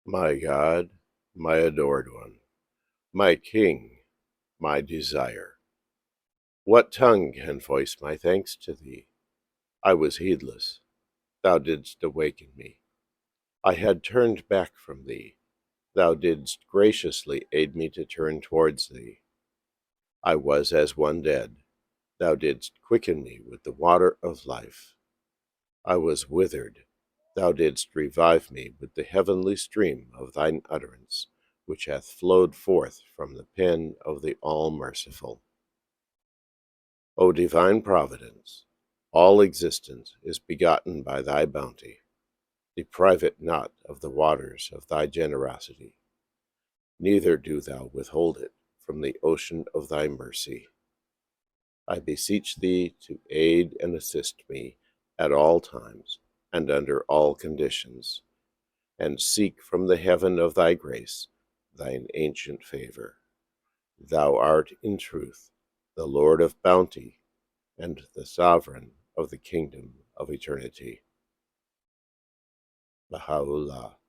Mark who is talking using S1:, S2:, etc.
S1: My God, my adored one, my King, my desire, what tongue can voice my thanks to thee? I was heedless, thou didst awaken me. I had turned back from thee, thou didst graciously aid me to turn towards thee. I was as one dead, thou didst quicken me with the water of life. I was withered, thou didst revive me with the heavenly stream of thine utterance, which hath flowed forth from the pen of the All-Merciful. O Divine Providence, all existence is begotten by thy bounty. Deprive it not of the waters of thy generosity, neither do thou withhold it from the ocean of thy mercy. I beseech thee to aid and assist me at all times and under all conditions, and seek from the heaven of thy grace thine ancient favor. Thou art in truth the Lord of bounty and the sovereign of the kingdom of eternity. Bahá'u'lláh.